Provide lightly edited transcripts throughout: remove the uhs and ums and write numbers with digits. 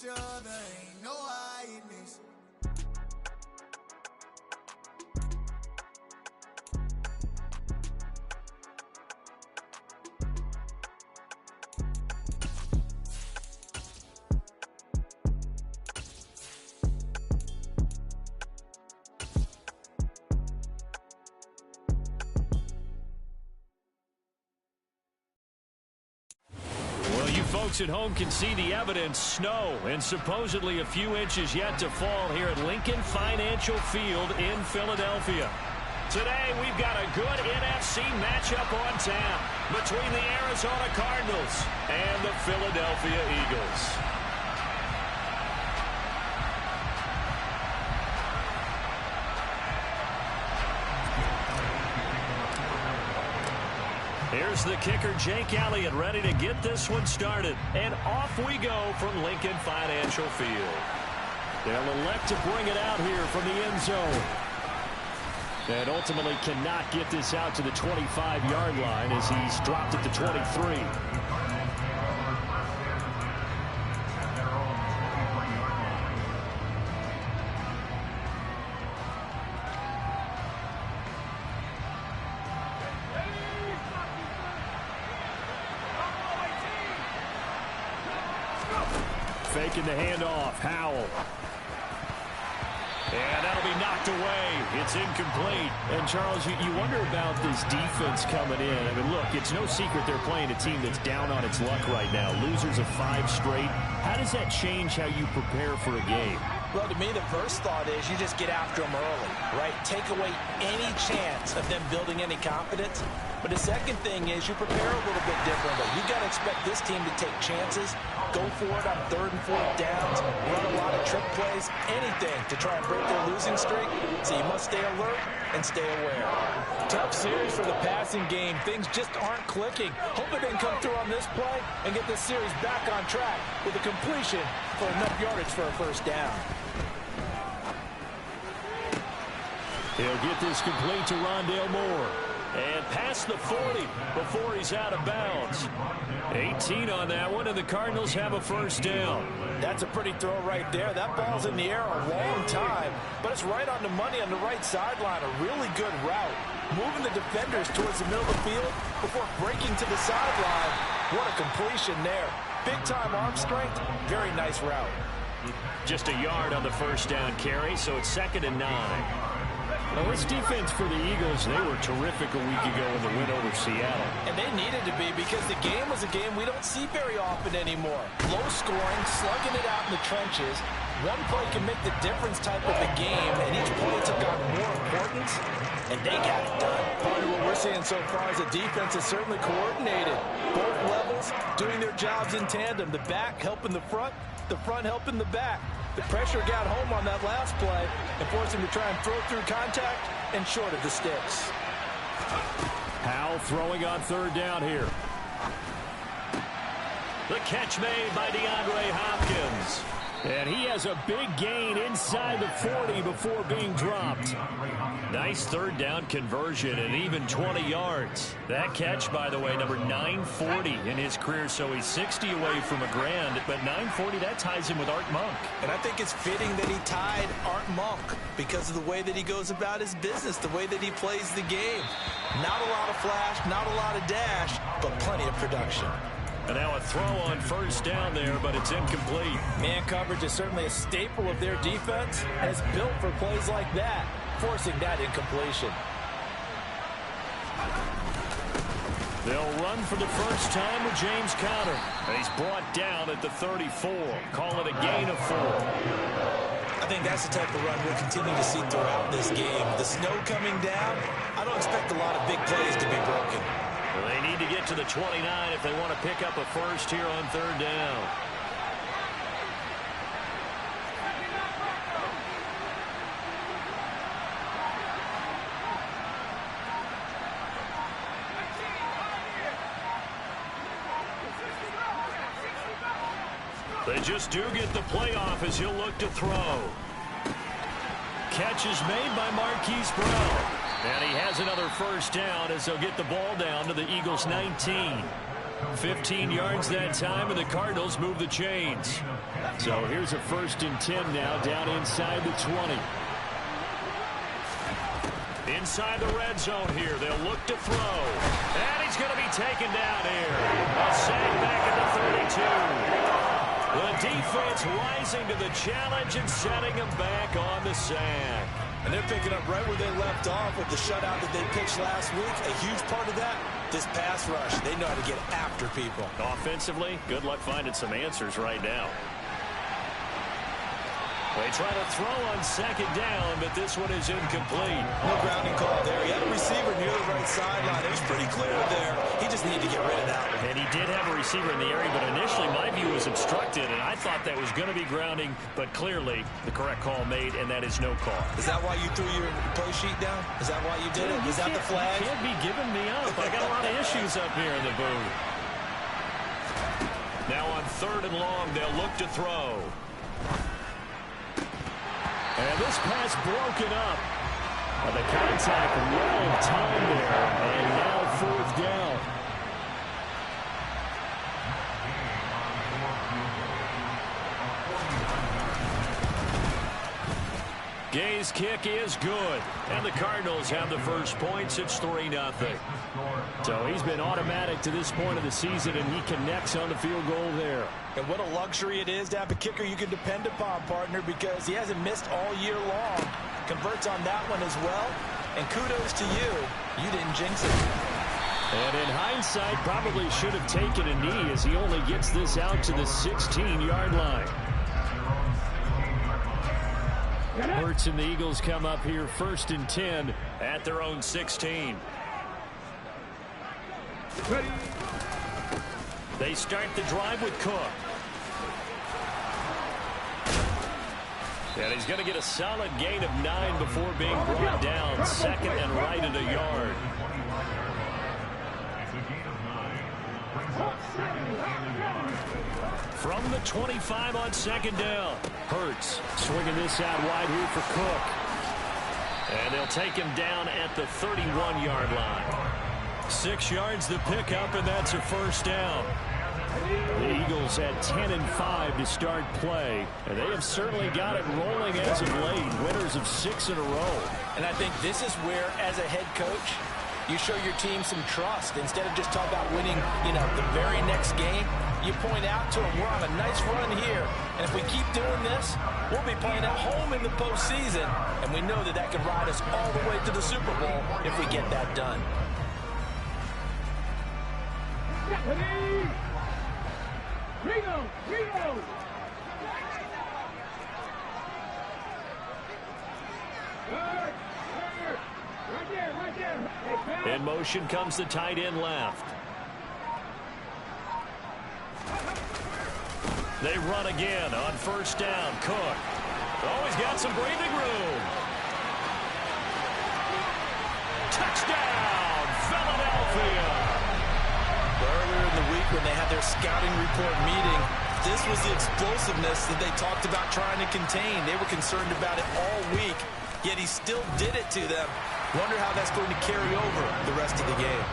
each other, ain't no hiding this. Folks at home can see the evidence. Snow and supposedly a few inches yet to fall here at Lincoln Financial Field in Philadelphia. Today we've got a good NFC matchup on tap between the Arizona Cardinals and the Philadelphia Eagles. Here's the kicker, Jake Elliott, ready to get this one started. And off we go from Lincoln Financial Field. They'll elect to bring it out here from the end zone. And ultimately cannot get this out to the 25-yard line as he's dropped at the 23. Faking the handoff, Howell. And that'll be knocked away. It's incomplete. And, Charles, you wonder about this defense coming in. I mean, look, it's no secret they're playing a team that's down on its luck right now. Losers of 5 straight. How does that change how you prepare for a game? Well, to me, the first thought is you just get after them early, right? Take away any chance of them building any confidence. But the second thing is you prepare a little bit differently. You got to expect this team to take chances, go for it on 3rd and 4th downs, run a lot of trick plays, anything to try and break their losing streak. So you must stay alert and stay aware. Tough series for the passing game. Things just aren't clicking. Hope they can come through on this play and get this series back on track with a completion for enough yardage for a first down. He'll get this complete to Rondale Moore. And past the 40 before he's out of bounds. 18 on that one, and the Cardinals have a first down. That's a pretty throw right there. That ball's in the air a long time, but it's right on the money on the right sideline. A really good route. Moving the defenders towards the middle of the field before breaking to the sideline. What a completion there. Big-time arm strength. Very nice route. Just a yard on the first down carry, so it's 2nd and 9. Now, this defense for the Eagles, they were terrific a week ago in the win over Seattle. And they needed to be because the game was a game we don't see very often anymore. Low scoring, slugging it out in the trenches. One play can make the difference type of a game, and each play took on more importance, and they got it done. Part of what we're seeing so far is the defense is certainly coordinated. Both levels doing their jobs in tandem. The back helping the front helping the back. The pressure got home on that last play and forced him to try and throw through contact and short of the sticks. Howell throwing on 3rd down here. The catch made by DeAndre Hopkins. And he has a big gain inside the 40 before being dropped. Nice 3rd down conversion and even 20 yards. That catch, by the way, number 940 in his career, so he's 60 away from a grand, but 940, that ties him with Art Monk. And I think it's fitting that he tied Art Monk because of the way that he goes about his business, the way that he plays the game. Not a lot of flash, not a lot of dash, but plenty of production. And now a throw on 1st down there, but it's incomplete. Man coverage is certainly a staple of their defense, and it's built for plays like that, forcing that incompletion. They'll run for the first time with James Conner. He's brought down at the 34. Call it a gain of 4. I think that's the type of run we'll continue to see throughout this game. The snow coming down, I don't expect a lot of big plays to be broken. Well, they need to get to the 29 if they want to pick up a first here on 3rd down. They just do get the playoff as he'll look to throw. Catch is made by Marquise Brown. And he has another first down as they'll get the ball down to the Eagles' 19. 15 yards that time, and the Cardinals move the chains. So here's a 1st and 10 now, down inside the 20. Inside the red zone here, they'll look to throw. And he's going to be taken down here. A sack back at the 32. The defense rising to the challenge and setting him back on the sack. And they're picking up right where they left off with the shutout that they pitched last week. A huge part of that, this pass rush. They know how to get after people. Offensively, good luck finding some answers right now. They try to throw on 2nd down, but this one is incomplete. No grounding call there. He had a receiver near the right sideline. It was pretty clear there. He just needed to get rid of that one. And he did have a receiver in the area, but initially my view was obstructed, and I thought that was going to be grounding, but clearly the correct call made, and that is no call. Is that why you threw your play sheet down? Is that why you did it? Is that the flag? You can't be giving me up. I got a lot of issues up here in the booth. Now on 3rd and long, they'll look to throw. And this pass broken up. The contact well timed there, and now 4th down. Gay's kick is good, and the Cardinals have the first points. It's 3-0. So he's been automatic to this point of the season, and he connects on the field goal there. And what a luxury it is to have a kicker you can depend upon, partner, because he hasn't missed all year long. Converts on that one as well. And kudos to you. You didn't jinx it. And in hindsight, probably should have taken a knee as he only gets this out to the 16-yard line. Hurts and the Eagles come up here 1st and 10 at their own 16. They start the drive with Cook. And he's going to get a solid gain of 9 before being brought down. 2nd and right at a yard. From the 25 on 2nd down. Hurts swinging this out wide here for Cook. And they'll take him down at the 31-yard line. 6 yards the pickup, and that's a 1st down. The Eagles at 10-5 to start play, and they have certainly got it rolling as of late. Winners of 6 in a row. And I think this is where, as a head coach, you show your team some trust. Instead of just talking about winning, the very next game, you point out to them, we're on a nice run here, and if we keep doing this, we'll be playing at home in the postseason, and we know that that can ride us all the way to the Super Bowl if we get that done. In motion comes the tight end left. They run again on 1st down. Cook. Always got some breathing room. Touchdown, Philadelphia. Earlier in the week when they had their scouting report meeting, this was the explosiveness that they talked about trying to contain. They were concerned about it all week, yet he still did it to them. Wonder how that's going to carry over the rest of the game.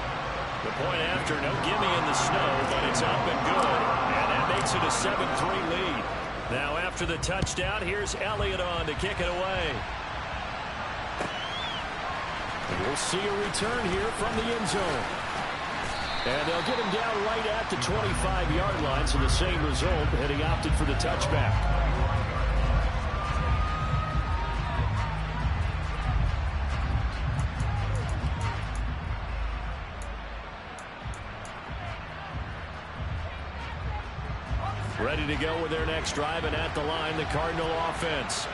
The point after, no gimme in the snow, but it's up and good. And that makes it a 7-3 lead. Now after the touchdown, here's Elliott on to kick it away. We'll see a return here from the end zone. And they'll get him down right at the 25-yard line, so the same result, and he opted for the touchback. Ready to go with their next drive, and at the line, the Cardinal offense.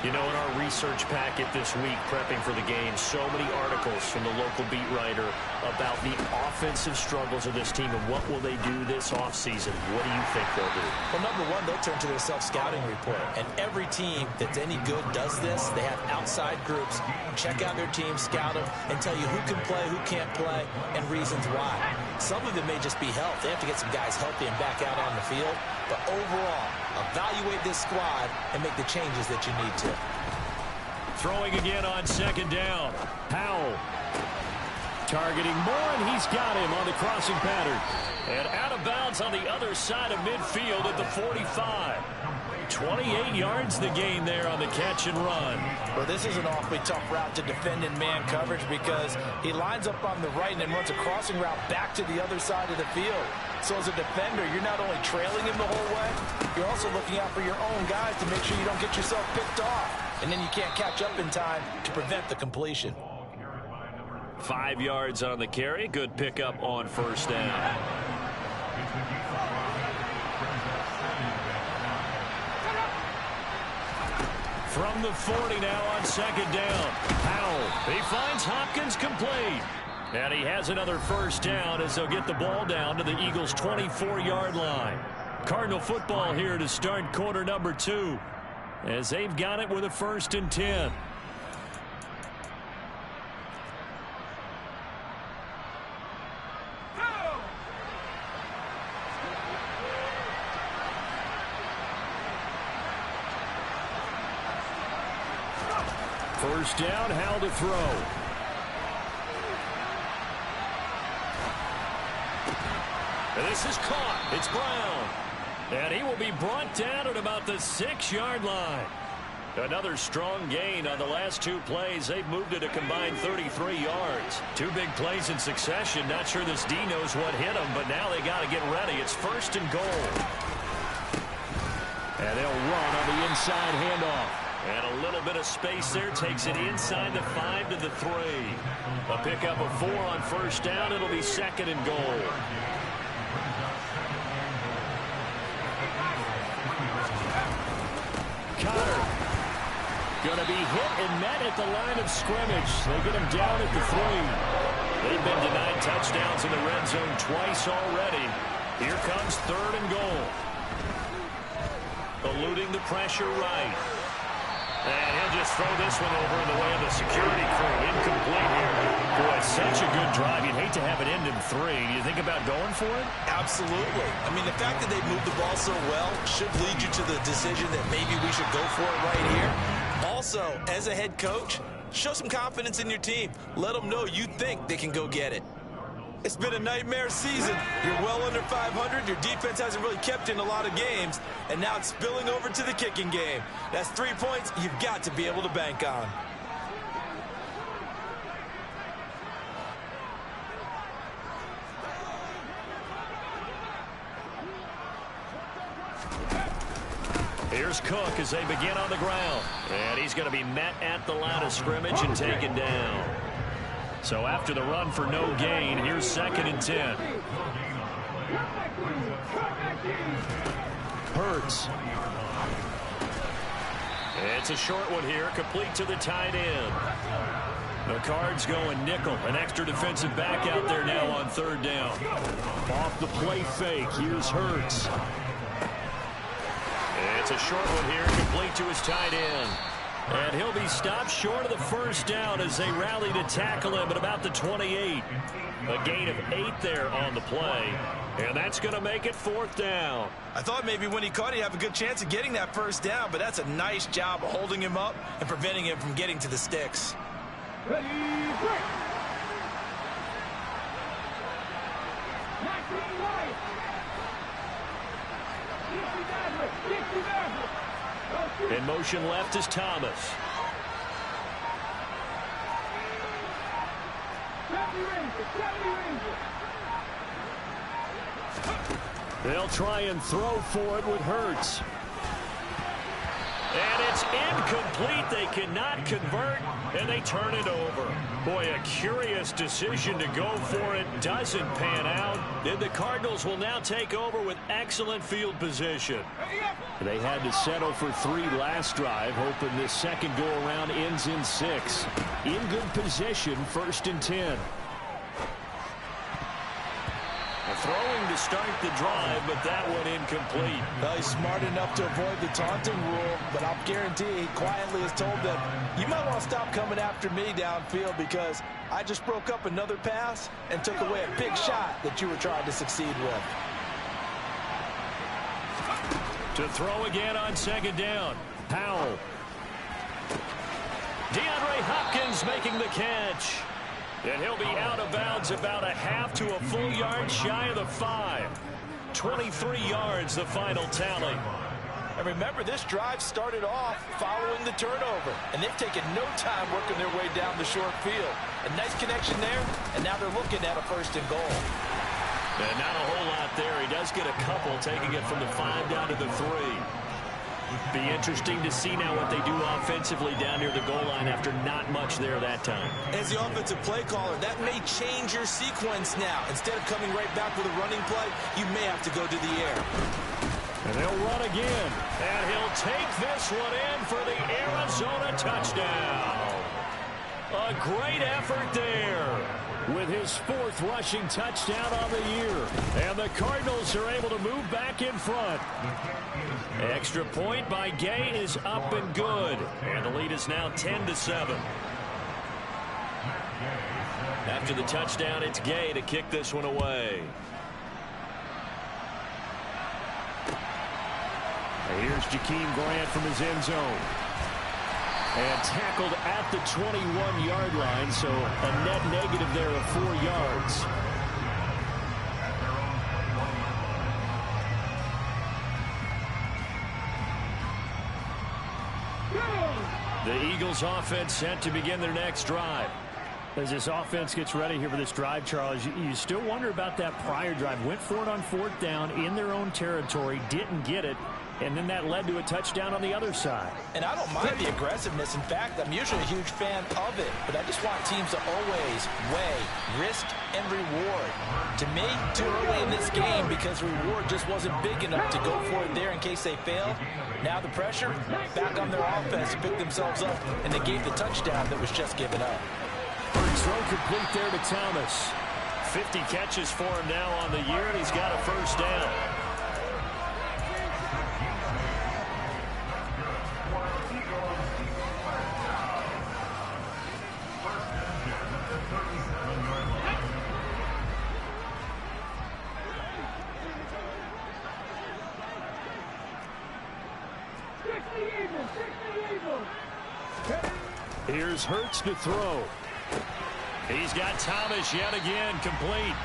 You know, in our research packet this week, prepping for the game, so many articles from the local beat writer about the offensive struggles of this team and what will they do this offseason. What do you think they'll do? Well, number one, they'll turn to their self-scouting report. And every team that's any good does this. They have outside groups, check out their team, scout them, and tell you who can play, who can't play, and reasons why. Some of it may just be health. They have to get some guys healthy and back out on the field. But overall, evaluate this squad and make the changes that you need to. Throwing again on 2nd down. Powell. Targeting more, and he's got him on the crossing pattern. And out of bounds on the other side of midfield at the 45. 28 yards the gain there on the catch and run. Well, this is an awfully tough route to defend in man coverage because he lines up on the right and then runs a crossing route back to the other side of the field. So as a defender, you're not only trailing him the whole way, you're also looking out for your own guys to make sure you don't get yourself picked off. And then you can't catch up in time to prevent the completion. 5 yards on the carry. Good pickup on first down. From the 40 now on second down. Powell. He finds Hopkins complete. And he has another first down as they'll get the ball down to the Eagles' 24-yard line. Cardinal football here to start quarter number 2 as they've got it with a 1st and 10. First down, Howell to throw. And this is caught. It's Brown. And he will be brought down at about the 6-yard line. Another strong gain on the last 2 plays. They've moved it a combined 33 yards. 2 big plays in succession. Not sure this D knows what hit him, but now they got to get ready. It's 1st and goal. And they'll run on the inside handoff. And a little bit of space there takes it inside the 5 to the 3. A pickup of 4 on first down. It'll be 2nd and goal. Connor going to be hit and met at the line of scrimmage. They get him down at the 3. They've been denied touchdowns in the red zone twice already. Here comes 3rd and goal. Eluding the pressure right. And he'll just throw this one over in the way of the security crew. Incomplete here. Boy, such a good drive. You'd hate to have it end in 3. Do you think about going for it? Absolutely. I mean, the fact that they moved the ball so well should lead you to the decision that maybe we should go for it right here. Also, as a head coach, show some confidence in your team. Let them know you think they can go get it. It's been a nightmare season. You're well under 500. Your defense hasn't really kept in a lot of games. And now it's spilling over to the kicking game. That's 3 points you've got to be able to bank on. Here's Cook as they begin on the ground. And he's going to be met at the line of scrimmage and taken down. So after the run for no gain, here's 2nd and 10. Hurts. It's a short one here, complete to the tight end. The Cards going nickel, an extra defensive back out there now on 3rd down. Off the play fake, here's Hurts. It's a short one here, complete to his tight end. And he'll be stopped short of the first down as they rally to tackle him at about the 28. A gain of 8 there on the play. And that's going to make it 4th down. I thought maybe when he caught it, he'd have a good chance of getting that first down, but that's a nice job of holding him up and preventing him from getting to the sticks. Ready, break. In motion left is Thomas. They'll try and throw for it with Hurts. And it's incomplete. They cannot convert, and they turn it over. Boy, a curious decision to go for it. Doesn't pan out. And the Cardinals will now take over with excellent field position. They had to settle for 3 last drive, hoping this second go-around ends in 6. In good position, 1st and 10. Throwing to start the drive, but that one incomplete. Well, he's smart enough to avoid the taunting rule, but I'll guarantee he quietly has told them, you might want to stop coming after me downfield because I just broke up another pass and took away a big shot that you were trying to succeed with. To throw again on 2nd down. Powell. DeAndre Hopkins making the catch. And he'll be out of bounds about a half to a full yard shy of the 5. 23 yards, the final tally. And remember, this drive started off following the turnover. And they've taken no time working their way down the short field. A nice connection there, and now they're looking at a 1st and goal. And not a whole lot there. He does get a couple, taking it from the 5 down to the 3. Be interesting to see now what they do offensively down near the goal line after not much there that time. As the offensive play caller, that may change your sequence now. Instead of coming right back with a running play, you may have to go to the air. And they'll run again. And he'll take this one in for the Arizona touchdown. A great effort there with his 4th rushing touchdown on the year. And the Cardinals are able to move back in front. Extra point by Gay is up and good. And the lead is now 10-7. After the touchdown, it's Gay to kick this one away. Here's Jakeem Grant from his end zone. And tackled at the 21-yard line, so a net negative there of 4 yards. The Eagles offense set to begin their next drive. As this offense gets ready here for this drive, Charles, you still wonder about that prior drive. Went for it on 4th down in their own territory, didn't get it, and then that led to a touchdown on the other side. And I don't mind the aggressiveness. In fact, I'm usually a huge fan of it, but I just want teams to always weigh risk and reward. To me, too early in this game because the reward just wasn't big enough to go for it there in case they failed. Now the pressure back on their offense to pick themselves up, and they gave the touchdown that was just given up. Throw complete there to Thomas. 50 catches for him now on the year, and he's got a 1st down. Here's Hurts to throw. He's got Thomas yet again complete.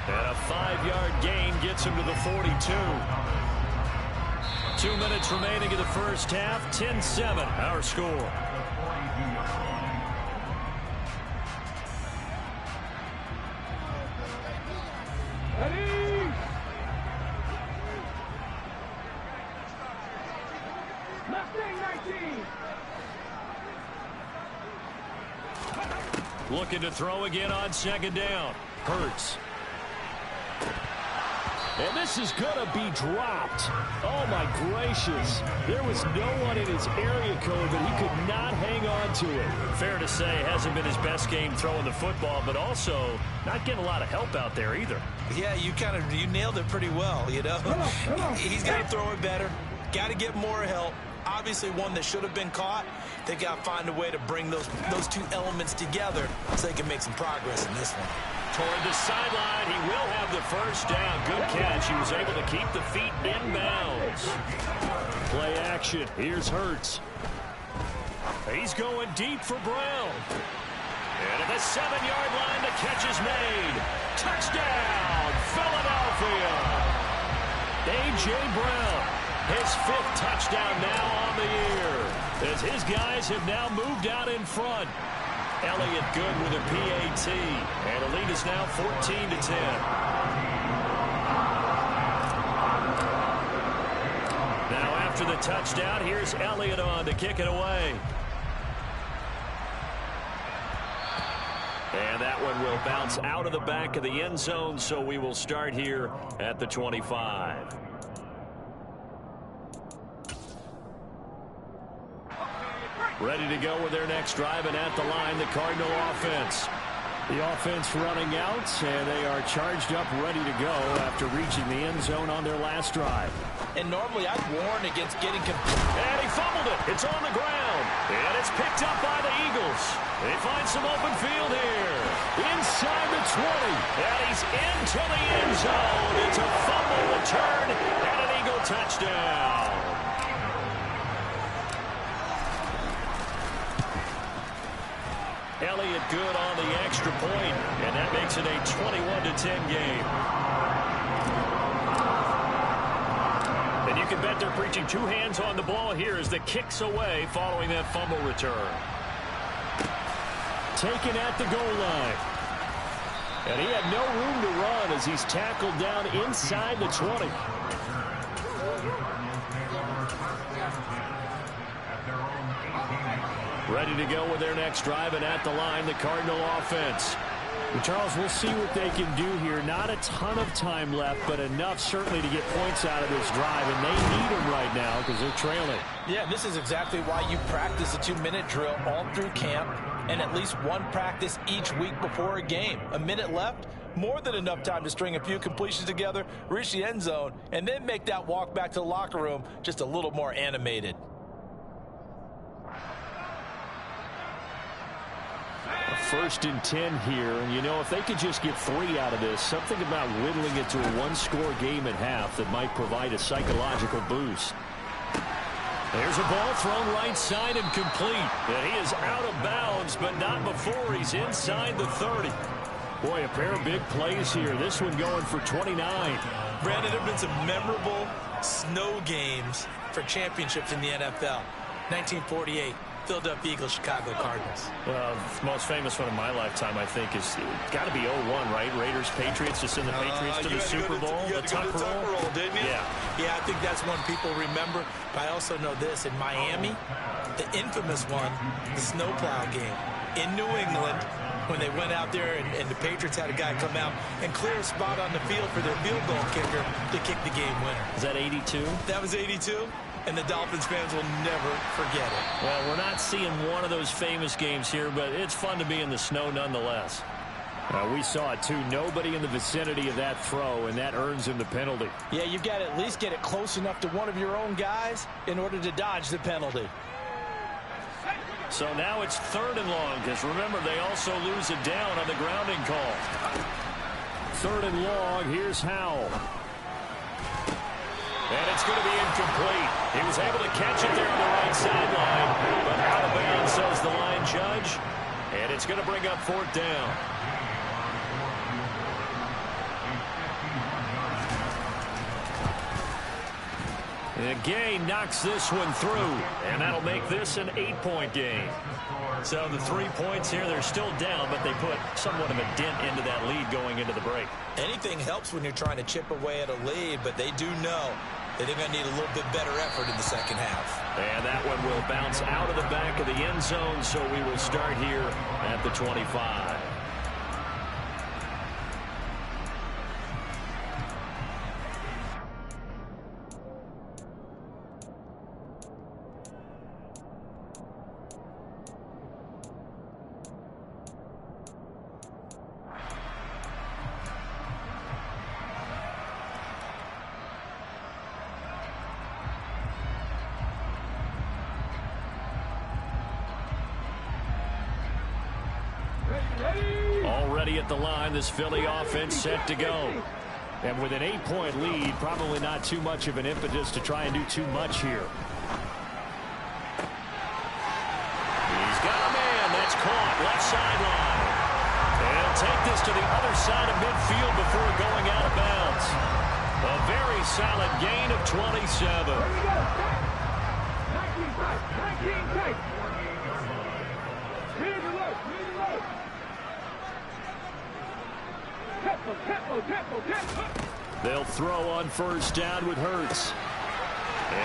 And a 5-yard gain gets him to the 42. 2 minutes remaining in the first half. 10-7 our score. Looking to throw again on 2nd down. Hurts. And this is going to be dropped. Oh, my gracious. There was no one in his area code, but he could not hang on to it. Fair to say, hasn't been his best game throwing the football, but also not getting a lot of help out there either. Yeah, you nailed it pretty well, you know. He's got to throw it better. Got to get more help. Obviously one that should have been caught. They got to find a way to bring those 2 elements together so they can make some progress in this one. Toward the sideline, he will have the 1st down. Good catch. He was able to keep the feet in bounds. Play action. Here's Hurts. He's going deep for Brown. And at the 7-yard line, the catch is made. Touchdown, Philadelphia. A.J. Brown, his 5th touchdown now on the year, as his guys have now moved out in front. Elliott good with a PAT, and the lead is now 14-10. Now after the touchdown, here's Elliott on to kick it away. And that one will bounce out of the back of the end zone, so we will start here at the 25. Ready to go with their next drive, and at the line, the Cardinal offense. The offense running out, and they are charged up, ready to go after reaching the end zone on their last drive. And normally I'd warn against getting... And he fumbled it. It's on the ground. And it's picked up by the Eagles. They find some open field here. Inside the 20. And he's into the end zone. It's a fumble return and an Eagle touchdown. volley it good on the extra point, and that makes it a 21-10 game. And you can bet they're preaching two hands on the ball here as the kick's away following that fumble return. Taken at the goal line. And he had no room to run as he's tackled down inside the 20. Ready to go with their next drive, and at the line, the Cardinal offense. Well, Charles, we'll see what they can do here. Not a ton of time left, but enough certainly to get points out of this drive, and they need them right now because they're trailing. Yeah, this is exactly why you practice a 2-minute drill all through camp and at least one practice each week before a game. A minute left, more than enough time to string a few completions together, reach the end zone, and then make that walk back to the locker room just a little more animated. First and 10 here, and you know, if they could just get 3 out of this, something about whittling it to a one-score game at half that might provide a psychological boost. There's a ball thrown right side and complete. And he is out of bounds, but not before he's inside the 30. Boy, a pair of big plays here. This one going for 29. Brandon, there have been some memorable snow games for championships in the NFL. 1948. Philadelphia Eagles, Chicago Cardinals. Well, the most famous one of my lifetime, I think, is got to be 01, right? Raiders, Patriots, to send the Patriots to the Super Bowl. The Tucker roll, didn't you? Yeah, I think that's one people remember. But I also know this. In Miami, the infamous one, the snowplow game in New England, when they went out there and the Patriots had a guy come out and clear a spot on the field for their field goal kicker to kick the game winner. Is that 82? That was 82. And the Dolphins fans will never forget it. Well, we're not seeing one of those famous games here, but it's fun to be in the snow nonetheless. We saw it, too. Nobody in the vicinity of that throw, and that earns him the penalty. Yeah, you've got to at least get it close enough to one of your own guys in order to dodge the penalty. So now it's 3rd and long, because remember, they also lose it down on the grounding call. 3rd and long, here's Howell. And it's going to be incomplete. He was able to catch it there on the right sideline, but out of bounds, says the line judge. And it's going to bring up 4th down. And Gay knocks this one through, and that'll make this an 8-point game. So the 3 points here, they're still down, but they put somewhat of a dent into that lead going into the break. Anything helps when you're trying to chip away at a lead, but they do know that they're going to need a little bit better effort in the second half. And that one will bounce out of the back of the end zone, so we will start here at the 25. Already at the line, this Philly offense set to go. And with an 8-point lead, probably not too much of an impetus to try and do too much here. He's got a man. That's caught. Left sideline. And he'll take this to the other side of midfield before going out of bounds. A very solid gain of 27. 19 tight. They'll throw on 1st down with Hurts.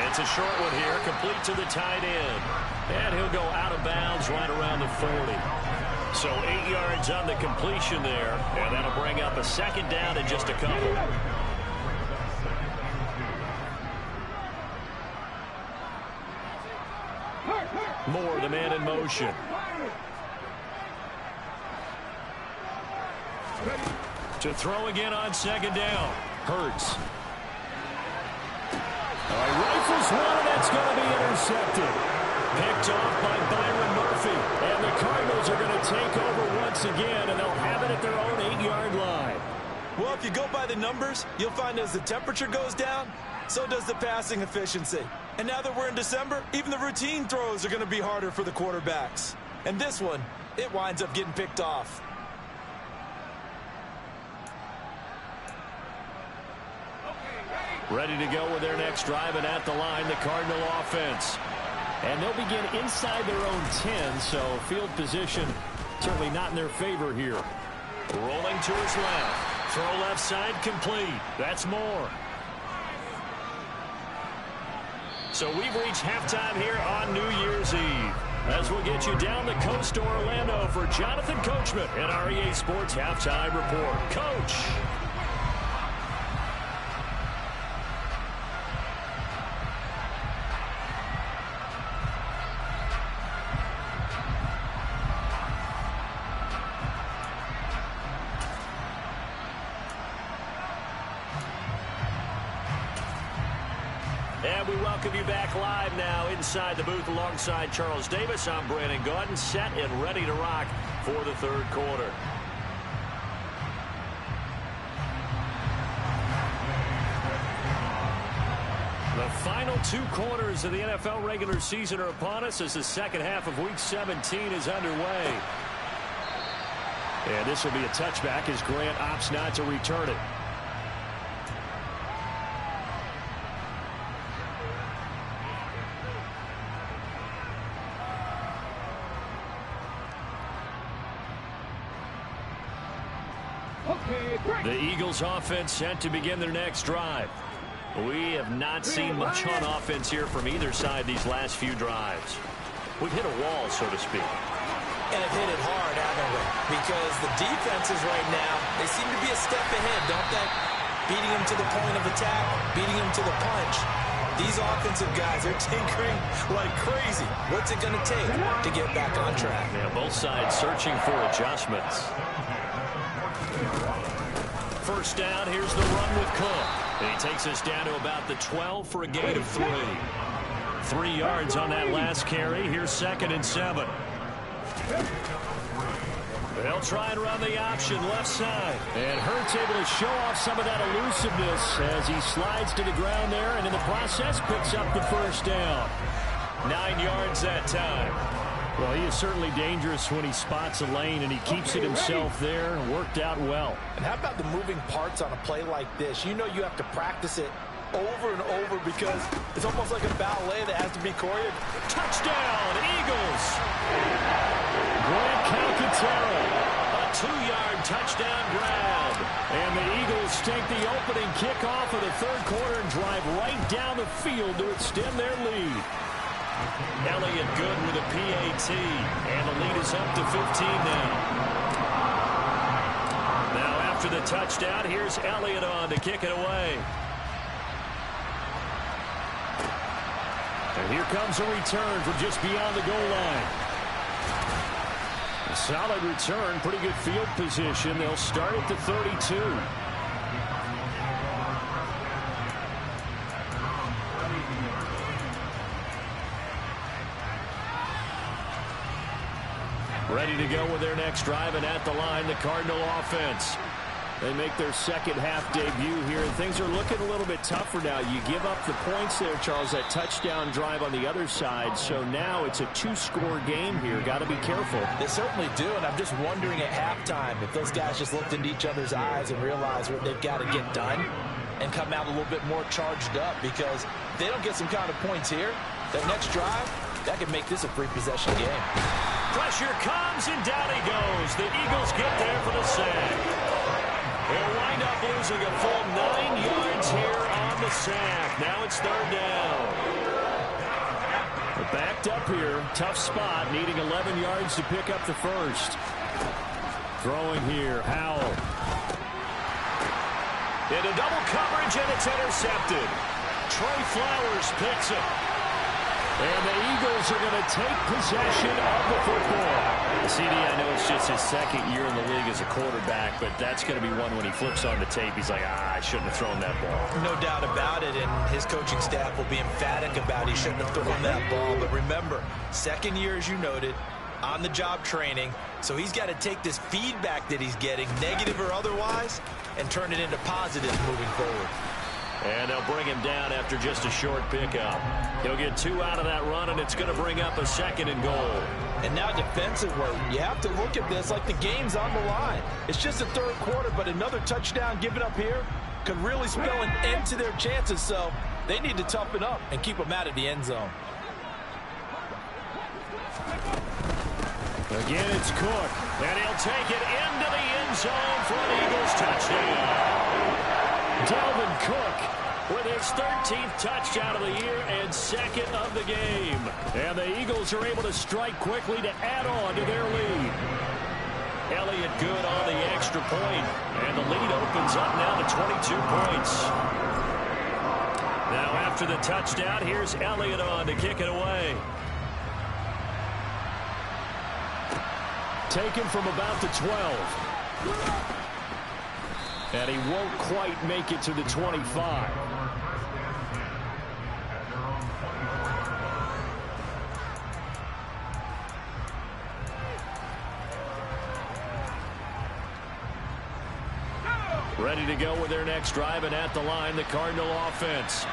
It's a short one here, complete to the tight end. And he'll go out of bounds right around the 40. So 8 yards on the completion there, and that'll bring up a 2nd down in just a couple. Moore, the man in motion. To throw again on 2nd down. Hurts. Rifles one, and that's going to be intercepted. Picked off by Byron Murphy. And the Cardinals are going to take over once again, and they'll have it at their own 8-yard line. Well, if you go by the numbers, you'll find as the temperature goes down, so does the passing efficiency. And now that we're in December, even the routine throws are going to be harder for the quarterbacks. And this one, it winds up getting picked off. Ready to go with their next drive, and at the line, the Cardinal offense. And they'll begin inside their own 10, so field position certainly not in their favor here. Rolling to his left. Throw left side complete. That's more. So we've reached halftime here on New Year's Eve. As we'll get you down the coast to Orlando for Jonathan Coachman and our EA Sports Halftime Report. Coach. And we welcome you back live now inside the booth alongside Charles Davis. I'm Brandon Gaudin, set and ready to rock for the third quarter. The final 2 quarters of the NFL regular season are upon us as the second half of Week 17 is underway. And this will be a touchback as Grant opts not to return it. The Eagles offense set to begin their next drive. We have not seen much on offense here from either side these last few drives. We've hit a wall, so to speak. And have hit it hard, haven't we? Because the defenses right now, they seem to be a step ahead, don't they? Beating them to the point of attack, beating them to the punch. These offensive guys are tinkering like crazy. What's it going to take to get back on track? Yeah, both sides searching for adjustments. First down, here's the run with Cook. And he takes us down to about the 12 for a gain of 3. 3 yards on that last carry. Here's 2nd and 7. They'll try and run the option left side. And Hurts able to show off some of that elusiveness as he slides to the ground there, and in the process picks up the first down. 9 yards that time. Well, he is certainly dangerous when he spots a lane, and he keeps it himself there. Worked out well. And how about the moving parts on a play like this? You know you have to practice it over and over because it's almost like a ballet that has to be choreographed. Touchdown, Eagles! Grant Calcaterra, a 2-yard touchdown grab. And the Eagles take the opening kickoff of the third quarter and drive right down the field to extend their lead. Elliott good with a PAT, and the lead is up to 15 now. Now after the touchdown, here's Elliott on to kick it away. And here comes a return from just beyond the goal line. A solid return, pretty good field position. They'll start at the 32. Ready to go with their next drive, and at the line, the Cardinal offense. They make their second half debut here, and things are looking a little bit tougher now. You give up the points there, Charles, that touchdown drive on the other side. So now it's a 2-score game here. Got to be careful. They certainly do, and I'm just wondering at halftime if those guys just looked into each other's eyes and realized what they've got to get done and come out a little bit more charged up, because if they don't get some kind of points here, that next drive, that could make this a free-possession game. Pressure comes, and down he goes. The Eagles get there for the sack. They'll wind up losing a full 9 yards here on the sack. Now it's third down. They're backed up here. Tough spot, needing 11 yards to pick up the first. Throwing here, Howell. Into double coverage, and it's intercepted. Trey Flowers picks it. And the Eagles are going to take possession of the football. CD, I know it's just his second year in the league as a quarterback, but that's going to be one when he flips on the tape. He's like, I shouldn't have thrown that ball. No doubt about it, and his coaching staff will be emphatic about he shouldn't have thrown that ball. But remember, second year, as you noted, on-the-job training, so he's got to take this feedback that he's getting, negative or otherwise, and turn it into positive moving forward. And they'll bring him down after just a short pickup. He'll get 2 out of that run, and it's going to bring up a 2nd and goal. And now defensively, you have to look at this like the game's on the line. It's just the 3rd quarter, but another touchdown given up here could really spell an end to their chances, so they need to toughen up and keep them out of the end zone. Again, it's Cook, and he'll take it into the end zone for an Eagles touchdown. Dalvin Cook with his 13th touchdown of the year and 2nd of the game. And the Eagles are able to strike quickly to add on to their lead. Elliott good on the extra point, and the lead opens up now to 22 points. Now after the touchdown, here's Elliott on to kick it away. Taken from about the 12. And he won't quite make it to the 25. Ready to go with their next drive, and at the line, the Cardinal offense.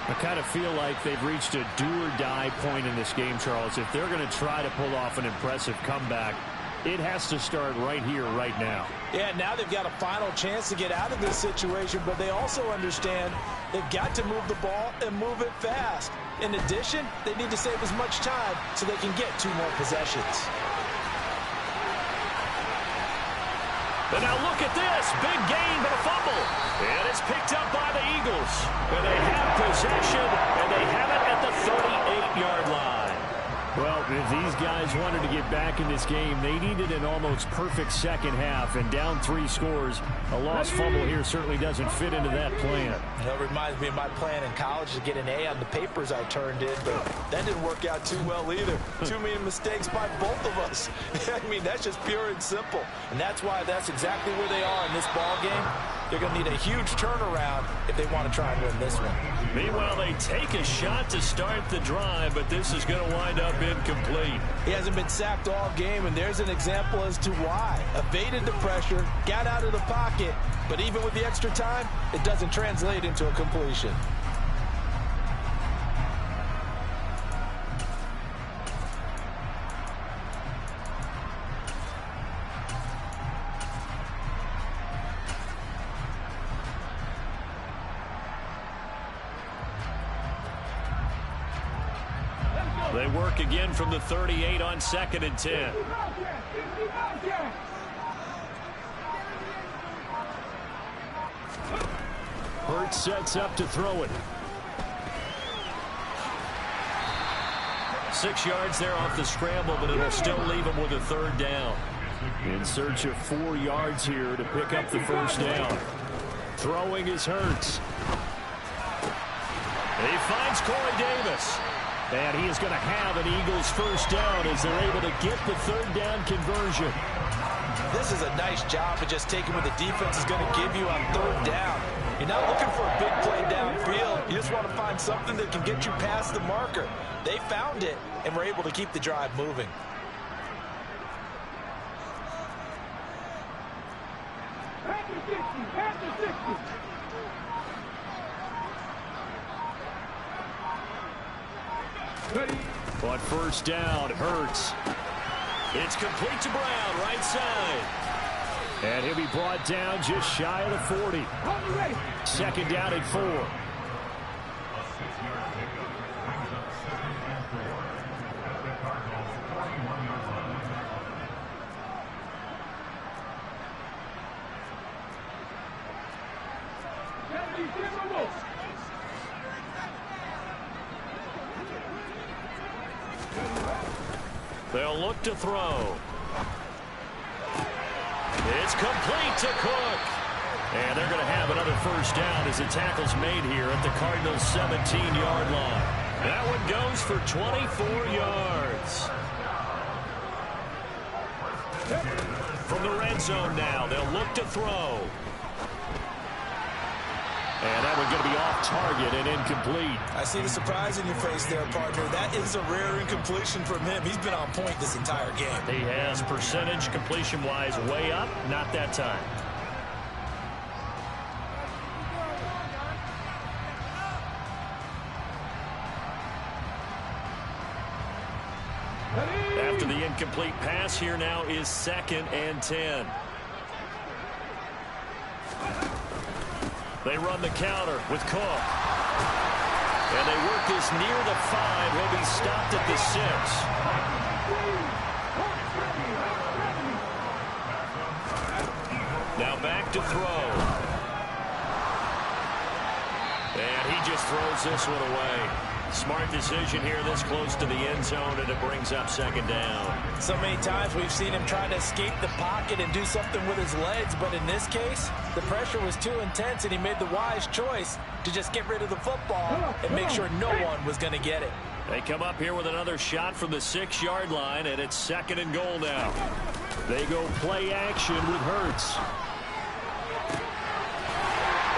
I kind of feel like they've reached a do-or-die point in this game, Charles. If they're going to try to pull off an impressive comeback, it has to start right here, right now. Yeah, now they've got a final chance to get out of this situation, but they also understand they've got to move the ball and move it fast. In addition, they need to save as much time so they can get 2 more possessions. And now look at this. Big gain, but a fumble. And it's picked up by the Eagles. And they have possession, and they have it at the 38-yard line. Well, if these guys wanted to get back in this game, they needed an almost perfect second half, and down 3 scores. A lost fumble here certainly doesn't fit into that plan. That reminds me of my plan in college to get an A on the papers I turned in, but that didn't work out too well either. Too many mistakes by both of us. I mean, that's just pure and simple. And that's why that's exactly where they are in this ball game. They're going to need a huge turnaround if they want to try and win this one. Meanwhile, they take a shot to start the drive, but this is going to wind up incomplete. He hasn't been sacked all game, and there's an example as to why. Evaded the pressure, got out of the pocket, but even with the extra time, it doesn't translate into a completion. They work again from the 38 on 2nd and 10. Hurts sets up to throw it. 6 yards there off the scramble, but it'll still leave him with a 3rd down. In search of 4 yards here to pick up the 1st down. Throwing is Hurts. He finds Corey Davis. And he is going to have an Eagles 1st down as they're able to get the 3rd down conversion. This is a nice job of just taking what the defense is going to give you on 3rd down. You're not looking for a big play downfield. You just want to find something that can get you past the marker. They found it and were able to keep the drive moving. On 1st down, Hurts. It's complete to Brown, right side. And he'll be brought down just shy of the 40. 2nd down and 4. They'll look to throw. It's complete to Cook. And they're going to have another 1st down as the tackle's made here at the Cardinals' 17-yard line. That one goes for 24 yards. From the red zone now, they'll look to throw. And that one's going to be off target and incomplete. I see the surprise in your face there, partner. That is a rare incompletion from him. He's been on point this entire game. He has percentage completion-wise way up, not that time. After the incomplete pass, here now is 2nd and 10. They run the counter with Cook. And they work this near the 5. He'll be stopped at the 6. Now back to throw. And he just throws this one away. Smart decision here this close to the end zone, and it brings up 2nd down. So many times we've seen him trying to escape the pocket and do something with his legs, but in this case, the pressure was too intense, and he made the wise choice to just get rid of the football and make sure no one was going to get it. They come up here with another shot from the 6-yard line, and it's 2nd and goal now. They go play action with Hurts.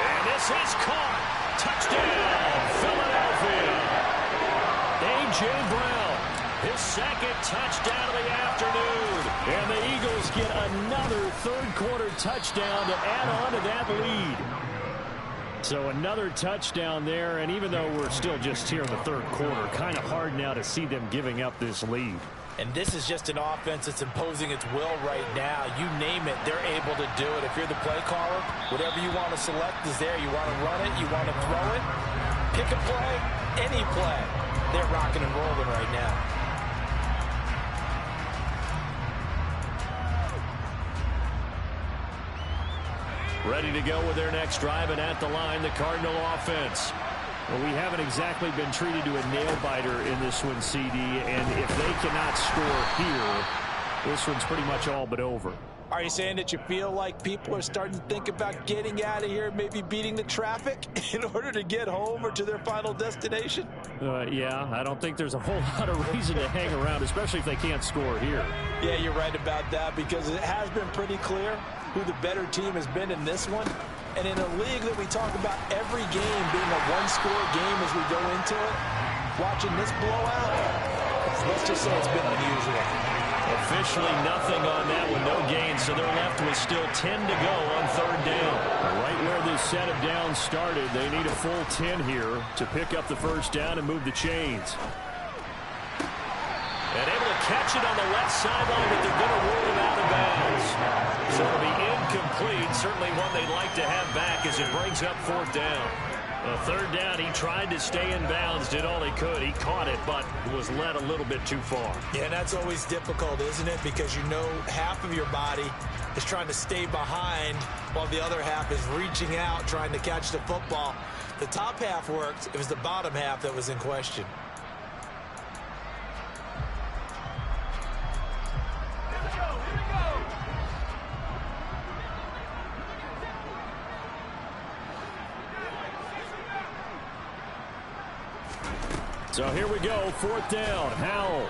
And this is caught. Touchdown, Philadelphia. A.J. Brown, his 2nd touchdown of the afternoon. And the Eagles get another third-quarter touchdown to add on to that lead. So another touchdown there, and even though we're still just here in the third quarter, kind of hard now to see them giving up this lead. And this is just an offense that's imposing its will right now. You name it, they're able to do it. If you're the play caller, whatever you want to select is there. You want to run it, you want to throw it, pick a play, any play. They're rocking and rolling right now. Ready to go with their next drive, and at the line, the Cardinal offense. Well, we haven't exactly been treated to a nail-biter in this one, CD, and if they cannot score here, this one's pretty much all but over. Are you saying that you feel like people are starting to think about getting out of here, maybe beating the traffic in order to get home or to their final destination? Yeah, I don't think there's a whole lot of reason to hang around, especially if they can't score here. Yeah, you're right about that, because it has been pretty clear who the better team has been in this one. And in a league that we talk about every game being a one-score game as we go into it, watching this blowout, let's just say it's been unusual. Officially nothing on that one, no gain, so they're left with still 10 to go on 3rd down. Right where this set of downs started, they need a full 10 here to pick up the 1st down and move the chains. And able to catch it on the left sideline, but they're going to rule him out of bounds. So it'll be incomplete, certainly one they'd like to have back as it brings up 4th down. 3rd down, he tried to stay in bounds, did all he could. He caught it, but was led a little bit too far. Yeah, and that's always difficult, isn't it? Because you know half of your body is trying to stay behind while the other half is reaching out, trying to catch the football. The top half worked. It was the bottom half that was in question. So here we go, 4th down, Howell.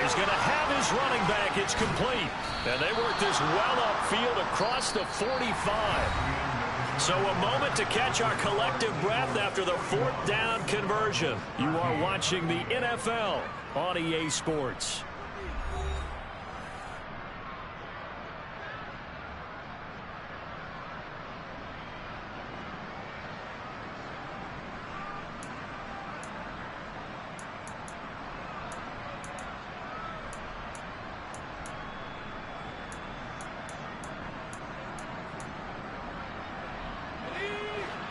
He's going to have his running back. It's complete. And they work this well upfield across the 45. So a moment to catch our collective breath after the 4th down conversion. You are watching the NFL on EA Sports.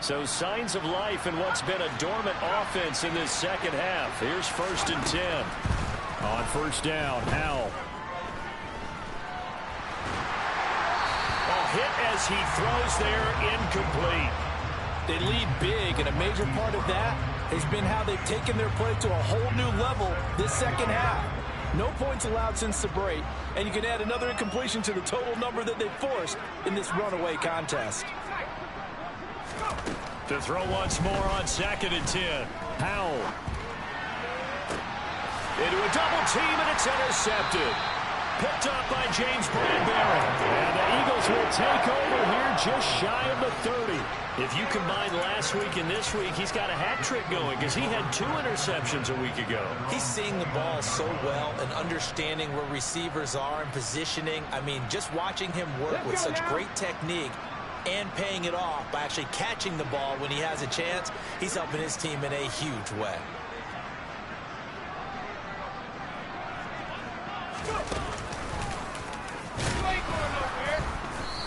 So signs of life in what's been a dormant offense in this 2nd half. Here's 1st and 10. On 1st down, Howell. A hit as he throws there, incomplete. They lead big, and a major part of that has been how they've taken their play to a whole new level this 2nd half. No points allowed since the break, and you can add another incompletion to the total number that they forced in this runaway contest. To throw once more on 2nd and 10. Howell. Into a double team, and it's intercepted. Picked up by James Bradbury. And the Eagles will take over here just shy of the 30. If you combine last week and this week, he's got a hat trick going because he had 2 interceptions a week ago. He's seeing the ball so well and understanding where receivers are and positioning. I mean, just watching him work with such great technique and paying it off by actually catching the ball when he has a chance, he's helping his team in a huge way.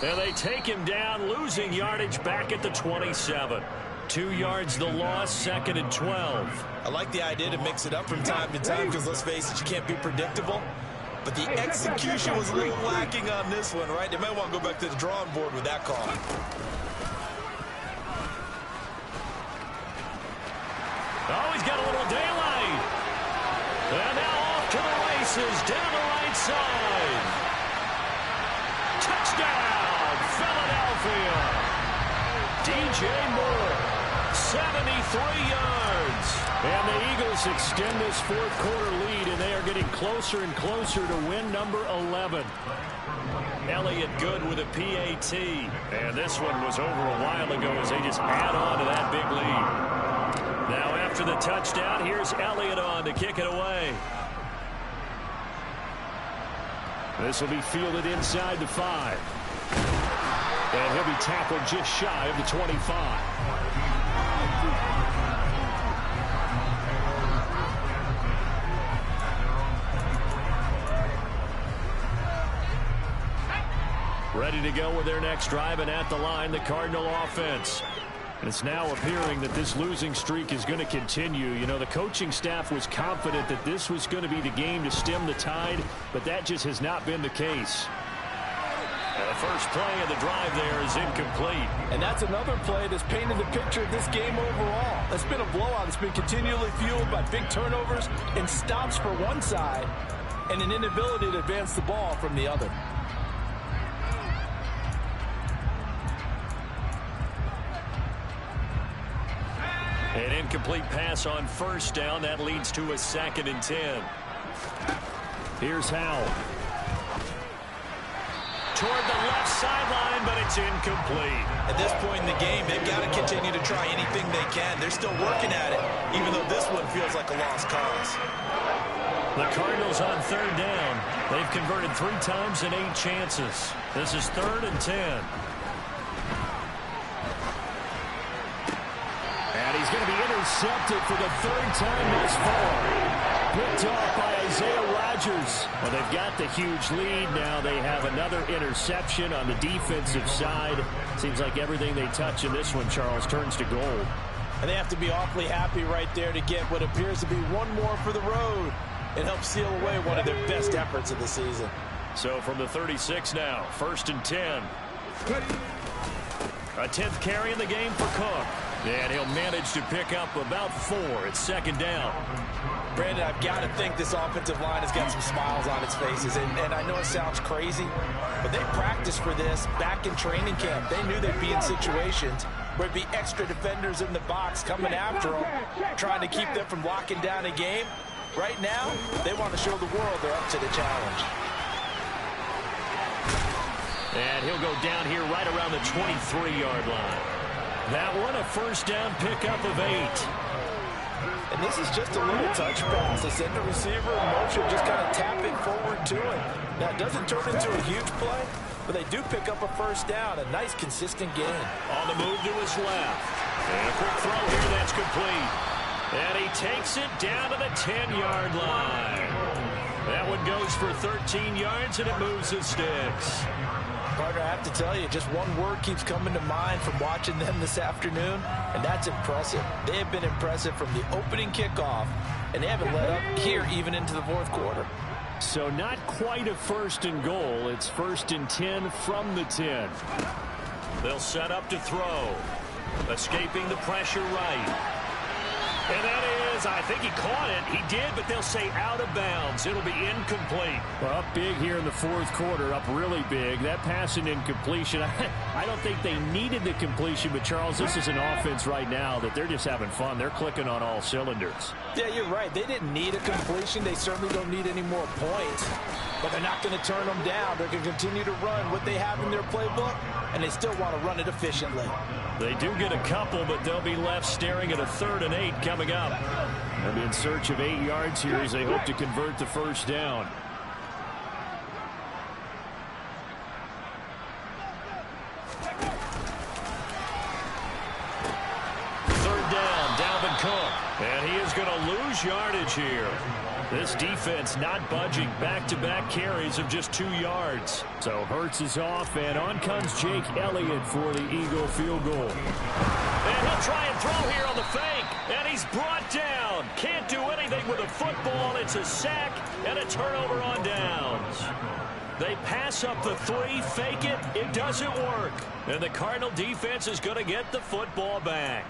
And they take him down, losing yardage back at the 27. 2 yards the loss, 2nd and 12. I like the idea to mix it up from time to time because, let's face it, you can't be predictable. But the execution was a little lacking on this one, right? They might want to go back to the drawing board with that call. Oh, he's got a little daylight. And now off to the races, down the right side. Touchdown, Philadelphia. DJ Moore, 73 yards. And the Eagles extend this fourth-quarter lead, and they are getting closer and closer to win number 11. Elliott good with a PAT. And this one was over a while ago as they just add on to that big lead. Now after the touchdown, here's Elliott on to kick it away. This will be fielded inside the 5. And he'll be tackled just shy of the 25. Ready to go with their next drive, and at the line, the Cardinal offense. And it's now appearing that this losing streak is going to continue. You know, the coaching staff was confident that this was going to be the game to stem the tide, but that just has not been the case. And the first play of the drive there is incomplete. And that's another play that's painted the picture of this game overall. It's been a blowout. It's been continually fueled by big turnovers and stops for one side and an inability to advance the ball from the other. An incomplete pass on first down. That leads to a 2nd and 10. Here's Howell. Toward the left sideline, but it's incomplete. At this point in the game, they've got to continue to try anything they can. They're still working at it, even though this one feels like a lost cause. The Cardinals on 3rd down. They've converted 3 times in 8 chances. This is 3rd and 10. And he's going to be intercepted for the 3rd time thus far. Picked off by Isaiah Rodgers. Well, they've got the huge lead now. They have another interception on the defensive side. Seems like everything they touch in this one, Charles, turns to gold. And they have to be awfully happy right there to get what appears to be one more for the road. It helps seal away one of their best efforts of the season. So from the 36 now, 1st and 10. A 10th carry in the game for Cook. And he'll manage to pick up about 4. It's 2nd down. Brandon, I've got to think this offensive line has got some smiles on its faces. And I know it sounds crazy, but they practiced for this back in training camp. They knew they'd be in situations where there'd be extra defenders in the box coming after them, trying to keep them from locking down a game. Right now, they want to show the world they're up to the challenge. And he'll go down here right around the 23-yard line. That one, a 1st down pickup of 8. And this is just a little touch pass. They send the receiver in motion, just kind of tap it forward to him. Now, it doesn't turn into a huge play, but they do pick up a 1st down. A nice, consistent gain. On the move to his left. And a quick throw here, that's complete. And he takes it down to the 10-yard line. That one goes for 13 yards, and it moves the sticks. Partner, I have to tell you, just one word keeps coming to mind from watching them this afternoon, and that's impressive. They have been impressive from the opening kickoff, and they haven't let up here even into the 4th quarter. So not quite a 1st and goal. It's 1st and 10 from the 10. They'll set up to throw. Escaping the pressure right. And that is, I think he caught it. He did, but they'll say out of bounds. It'll be incomplete. Well, up big here in the 4th quarter, up really big. That pass and incompletion, I don't think they needed the completion, but Charles, this is an offense right now that they're just having fun. They're clicking on all cylinders. Yeah, you're right. They didn't need a completion. They certainly don't need any more points. But they're not going to turn them down. They're going to continue to run what they have in their playbook, and they still want to run it efficiently. They do get a couple, but they'll be left staring at a 3rd and 8 coming up. They'll be in search of 8 yards here as they hope to convert the 1st down. Third down, Dalvin Cook. And he is going to lose yardage here. This defense not budging. Back-to-back carries of just 2 yards. So Hurts is off, and on comes Jake Elliott for the Eagle field goal. And he'll try and throw here on the fake. And he's brought down. Can't do anything with a football. It's a sack and a turnover on downs. They pass up the 3, fake it. It doesn't work. And the Cardinal defense is going to get the football back.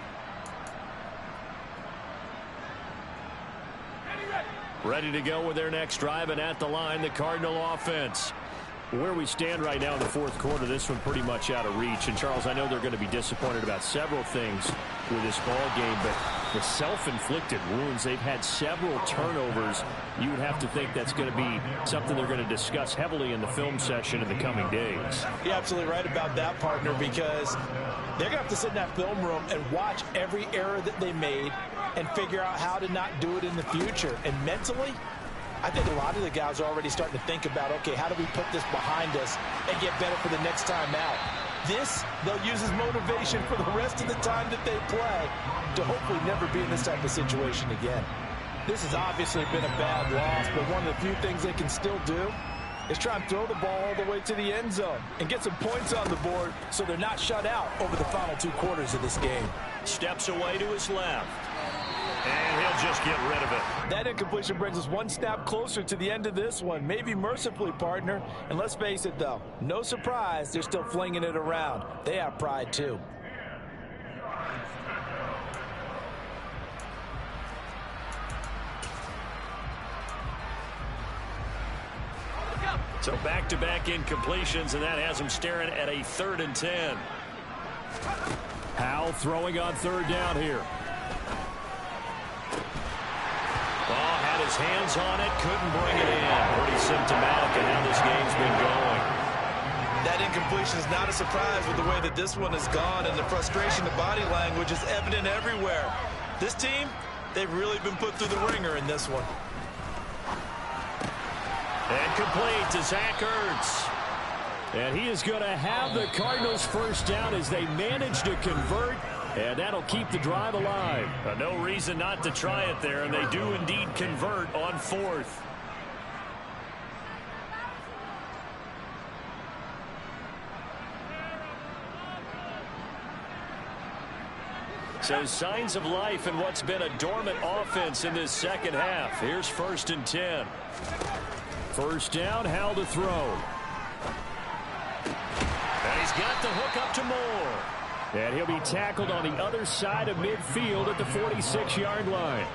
Ready to go with their next drive, and at the line, the Cardinal offense. Where we stand right now in the fourth quarter, this one pretty much out of reach. And, Charles, I know they're going to be disappointed about several things with this ball game, but the self-inflicted wounds, they've had several turnovers. You would have to think that's going to be something they're going to discuss heavily in the film session in the coming days. You're absolutely right about that, partner, because they're going to have to sit in that film room and watch every error that they made and figure out how to not do it in the future. And mentally, I think a lot of the guys are already starting to think about, okay, how do we put this behind us and get better for the next time out? This, they'll use as motivation for the rest of the time that they play to hopefully never be in this type of situation again. This has obviously been a bad loss, but one of the few things they can still do is try and throw the ball all the way to the end zone and get some points on the board so they're not shut out over the final 2 quarters of this game. Steps away to his left. And he'll just get rid of it. That incompletion brings us 1 snap closer to the end of this one. Maybe mercifully, partner. And let's face it, though. No surprise, they're still flinging it around. They have pride, too. So back-to-back incompletions, and that has him staring at a 3rd and 10. Howell throwing on 3rd down here. Ball had his hands on it, couldn't bring it in. Pretty symptomatic of how this game's been going. That incompletion is not a surprise with the way that this one has gone, and the frustration, the body language is evident everywhere. This team, they've really been put through the ringer in this one. And complete to Zach Ertz. And he is going to have the Cardinals' first down as they manage to convert. And that'll keep the drive alive. No reason not to try it there, and they do indeed convert on 4th. So signs of life in what's been a dormant offense in this second half. Here's 1st and 10. First down, Howell to throw. And he's got the hook up to Moore. And he'll be tackled on the other side of midfield at the 46-yard line.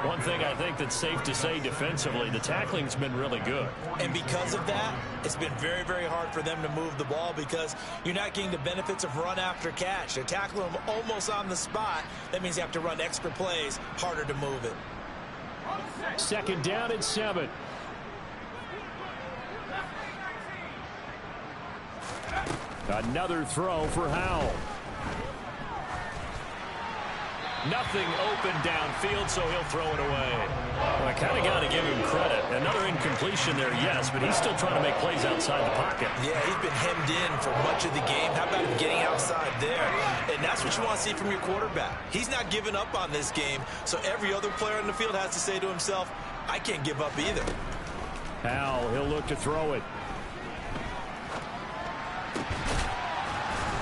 One thing I think that's safe to say defensively, the tackling's been really good. And because of that, it's been very, very hard for them to move the ball because you're not getting the benefits of run after catch. They're tackling them almost on the spot. That means you have to run extra plays, harder to move it. 2nd down and 7. Another throw for Howell. Nothing open downfield, so he'll throw it away. Well, I kind of got to give him credit. Another incompletion there, yes, but he's still trying to make plays outside the pocket. Yeah, he's been hemmed in for much of the game. How about him getting outside there? And that's what you want to see from your quarterback. He's not giving up on this game, so every other player on the field has to say to himself, I can't give up either. Howell, he'll look to throw it.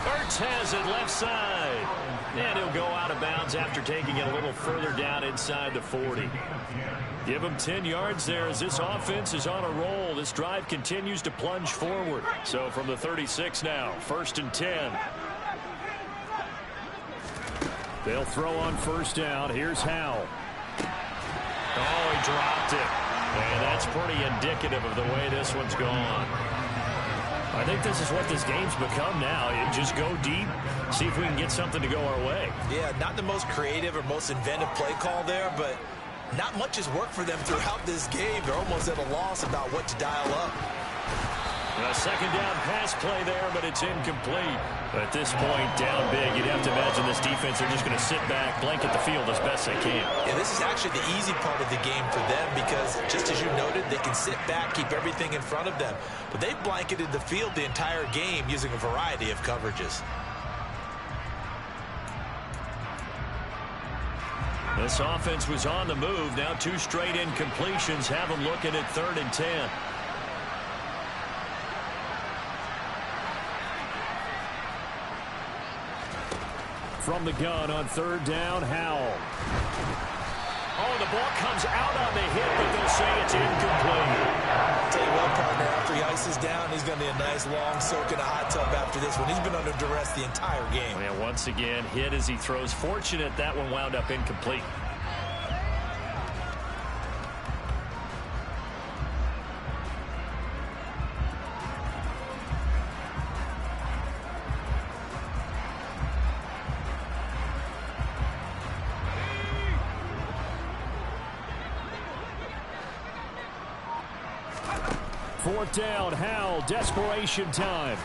Ertz has it left side. And he'll go out of bounds after taking it a little further down inside the 40. Give him 10 yards there as this offense is on a roll. This drive continues to plunge forward. So from the 36 now, 1st and 10. They'll throw on 1st down. Here's Howell. Oh, he dropped it. And that's pretty indicative of the way this one's gone. I think this is what this game's become now. You just go deep, see if we can get something to go our way. Yeah, not the most creative or most inventive play call there, but not much has worked for them throughout this game. They're almost at a loss about what to dial up. A 2nd down pass play there, but it's incomplete. At this point, down big, you'd have to imagine this defense are just going to sit back, blanket the field as best they can. Yeah, this is actually the easy part of the game for them because, just as you noted, they can sit back, keep everything in front of them. But they've blanketed the field the entire game using a variety of coverages. This offense was on the move. Now 2 straight incompletions have them looking at 3rd and 10. From the gun on 3rd down, Howell. Oh, the ball comes out on the hit, but they'll say it's incomplete. I'll tell you what, partner, after he ices down, he's going to be a nice long soak in a hot tub after this one. He's been under duress the entire game. And once again, hit as he throws. Fortunate that one wound up incomplete. Fourth down, Howell, desperation time.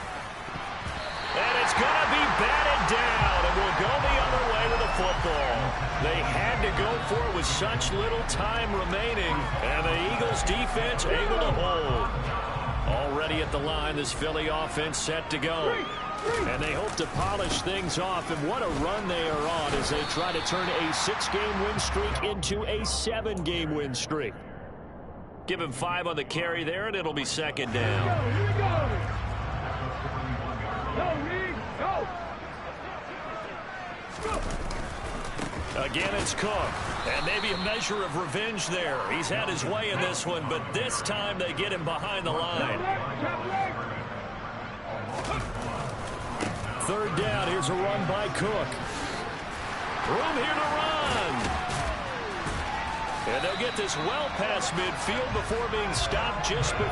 And it's going to be batted down, and we'll go the other way with the football. They had to go for it with such little time remaining, and the Eagles' defense able to hold. Already at the line, this Philly offense set to go. And they hope to polish things off, and what a run they are on as they try to turn a 6-game win streak into a 7-game win streak. Give him 5 on the carry there, and it'll be 2nd down. Here we go. Go. Again, it's Cook. And maybe a measure of revenge there. He's had his way in this one, but this time they get him behind the line. 3rd down. Here's a run by Cook. Room here to run. And they'll get this well past midfield before being stopped just before.